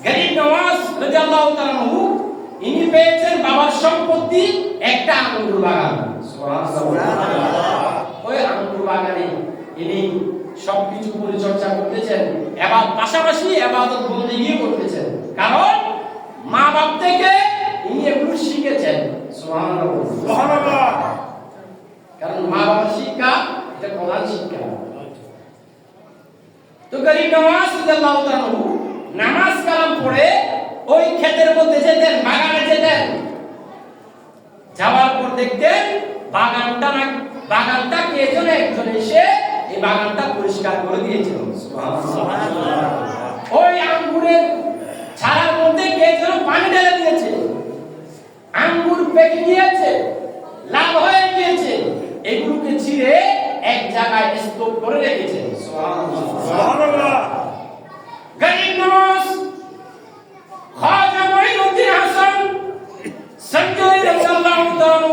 গরিব নওয়াজ রাদিয়াল্লাহু তাআলা আনহু ইনি পেয়েছেন বাবার সম্পত্তি একটা আঙ্গুর বাগান। সুবহানাল্লাহ। ওই আঙ্গুর বাগানে ইনি সবকিছু পরিচর্যা করতেছেন, এবার পাশাপাশি ইবাদত বন্দেগী করতেছেন, কারণ মা বাপ থেকে ইনি এগুলো শিখেছেন। সুবহানাল্লাহ। কারণ মা বাবার শিক্ষা এটা প্রধান শিক্ষা। তো গরিব নওয়াজ রাদিয়াল্লাহু তাআলা আনহু নামাজ কালাম পড়ে ওই ক্ষেতের মধ্যে যেতেন, বাগানে যেতেন। যাওয়ার পর দেখতেন বাগানটা কে যেন একজন এসে এই বাগানটা পরিষ্কার করে দিয়েছিল। সুবহানাল্লাহ। ওই আঙ্গুরের ছাড়ার মধ্যে কে যেন পানি ঢেলে দিয়েছে, আঙ্গুর পেকে গিয়েছে, লাল হয়ে গিয়েছে, এগুলোকে ছিঁড়ে এক জায়গায় স্তূপ করে রেখেছে। সুবহানাল্লাহ। গরিব নওয়াজ খাজা মঈনুদ্দিন হাসান সঞ্জয় রাদিয়াল্লাহু তাআলা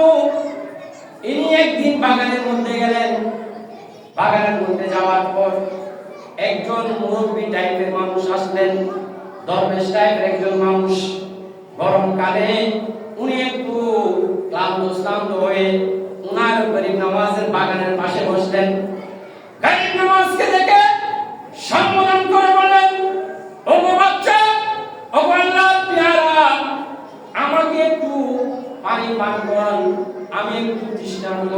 ইনি একদিন বাগানের মধ্যে গেলেন। বাগানের মধ্যে যাওয়ার পর একজন মুরব্বী টাইপের মানুষ আসলেন, দরবেশ টাইপের একজন মানুষ। গরমকালে উনি একটু ক্লান্ত হয়ে উনার গরিব নওয়াজের বাগানের পাশে বসলেন। গরিব নওয়াজকে দেখে সম্বোধন করে বললেন, ও বাচ্চা, ও আল্লাহর পেয়ারা, আমাকে একটু পানি পান করান, আমি একটু তৃষ্ণার্ত,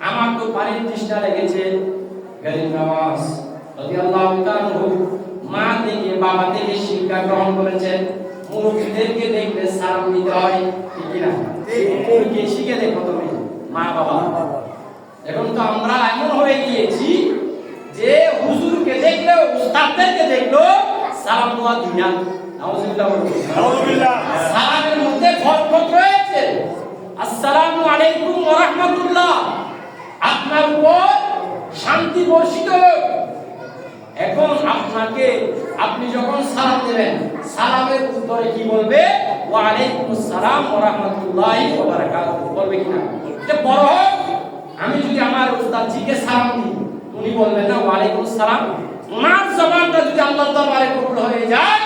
আমার তো পানির তৃষ্ণা লেগেছে। গরিব নওয়াজ রাদিয়াল্লাহু তাআলা মা থেকে বাবা থেকে শিক্ষা গ্রহণ করেছেন, মুরব্বিদেরকে দেখলে সালাম দিতে হয়, ঠিক কি না? ঠিক। শিখে দেখো তুমি মা বাবা। এখন তো আমরা এমন হয়ে গিয়েছি যে হুজুরকে দেখলে, উস্তাদদেরকে দেখলো সালাম দেওয়া দুনিয়া। নাউজুবিল্লাহ। সালামের মধ্যে বরকত রয়েছে। আসসালামু আলাইকুম ওয়া রাহমাতুল্লাহ, আপনার উপর শান্তি বর্ষিত হোক। এখন আপনি যখন সালাম দেবেন, সালামের উত্তরে কি বলবে? ওয়া আলাইকুমুস সালাম ওয়া রাহমাতুল্লাহি ওয়া বারাকাতুহু বলবে কিনা? এটা বড় হোক। আমি যদি আমার উস্তাদজিকে সালাম দিই, উনি বলবেন না ওয়া আলাইকুমুস সালাম, ওনার জবানটা যদি আল্লাহর দরবারে কবুল হয়ে যায়,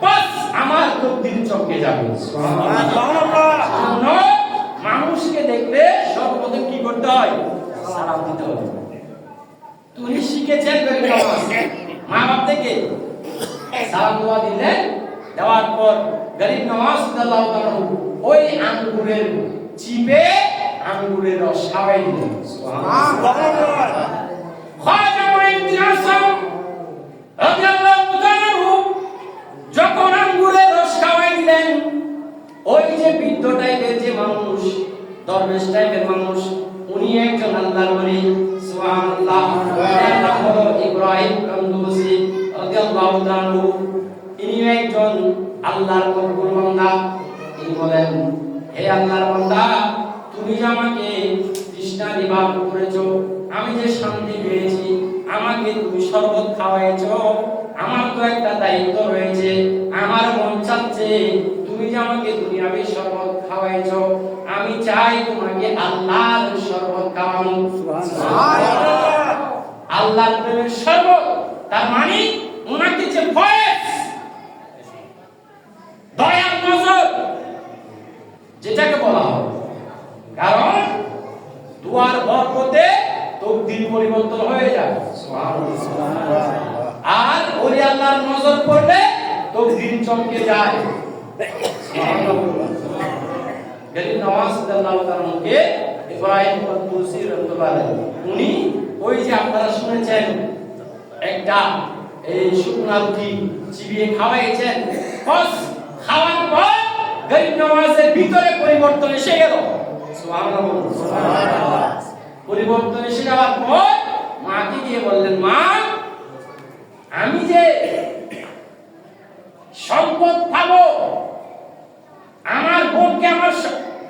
বাস আমার তকদির চমকে যাবে। সুবহানাল্লাহ। মানুষকে দেখলে সর্বপ্রথম কি করতে হয়? সালাম দিতে হবে। তুমি শিখেছেন গরিব নওয়াজ মা বাপ থেকে সালাম দোয়া দিলেন। দেওয়ার পর গরিব নওয়াজ রাদিয়াল্লাহু তাআলা ওই আঙ্গুরের চিপে আঙ্গুরের রস খাওয়াই দিলেন। সুবহানাল্লাহ। খাজা মঈনুদ্দিন হাসান রাদিয়াল্লাহু তাআলা যখন আঙ্গুরের রস খাওয়াই দিলেন, ওই যে বৃদ্ধ টাইপের যে মানুষ, দরবেশ টাইপের মানুষ, উনি একজন আল্লাহর ওলি। সুবহানাল্লাহ। এর নাম হলো ইব্রাহিম কান্দুসি রাদিয়াল্লাহু তাআলা। ইনি একজন আল্লাহর মকবুল বান্দা। তিনি বলেন, হে আল্লাহর বান্দা, তুমি যে আমাকে তৃষ্ণা নিবারণ করেছো, আমি যে শান্তি পেয়েছি, আমাকে তুমি শরবত খাওয়াইছো, আমার তো একটা দায়িত্ব রয়েছে। আমার মন চাচ্ছে তুমি যে আমাকে দুনিয়াবি শরবত খাওয়াইছো, আমি চাই তোমাকে আল্লাহর শরবত খাওয়ানো। সুবহানাল্লাহ। আল্লাহর প্রেমের শরবত, তার মানে ওনাকে যে ফয়েজ, দয়ার নজর যেটাকে বলা হয়, কারণ দুয়ার বরকতে তকদির পরিবর্তন হয়ে যায়। সুবহানাল্লাহ। আর ওলি আল্লাহর নজর পড়লে তকদির চমকে যায়। গরিব নওয়াজ রাদিয়াল্লাহু তাআলা কে ইব্রাহিম কান্দুসি রাদিয়াল্লাহু আলাইহি, উনি ওই যে আপনারা শুনেছেন একটা এই শুকনা রুটি চিবিয়ে খাওয়াইছেন, বাস খাওয়ার পর গরিব নওয়াজের ভিতরে পরিবর্তন এসে গেল। সুবহানাল্লাহ। পরিবর্তন এসে যাওয়ার পর মাকে গিয়ে বললেন, মা, আমি যে সম্পদ পাবো, আমার বোনকে আমার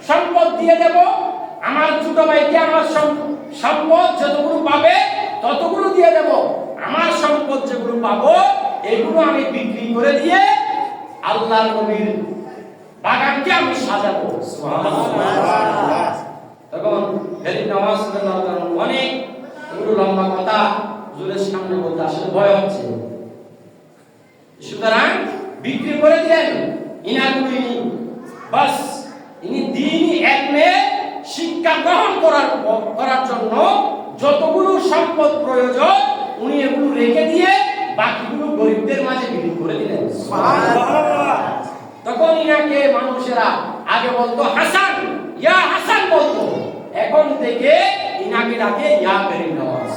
সম্পদ দিয়ে দেব, আমার ছোট ভাইকে আমার সম্পদ যতগুলো পাবে ততগুলো দিয়ে দেব, আমার সম্পদ যেগুলো পাবো এগুলো আমি বিক্রি করে দিয়ে আল্লাহর নবীর বাগানকে আমি সাজাবো। সুবহানাল্লাহ। তখন গরিব নওয়াজ রাদিয়াল্লাহু তাআলা অনেক লম্বা কথা হুজুরের সামনে বলতে আসলে ভয় হচ্ছে। সুতরাং বিক্রি করে দিলেন। ইনাগুলি বাস ইনি দিন এলমে শিক্ষা গ্রহণ করার জন্য যতগুলো সম্পদ প্রয়োজন উনি এগুলো রেখে দিয়ে বাকিগুলো গরিবদের মাঝে বিলি করে দিলেন। তখন ইনাকে মানুষেরা আগে বলতো হাসান, ইয়া হাসান বলতো, এখন থেকে ইনাকে ডাকে ইয়া করিম নওয়াজ।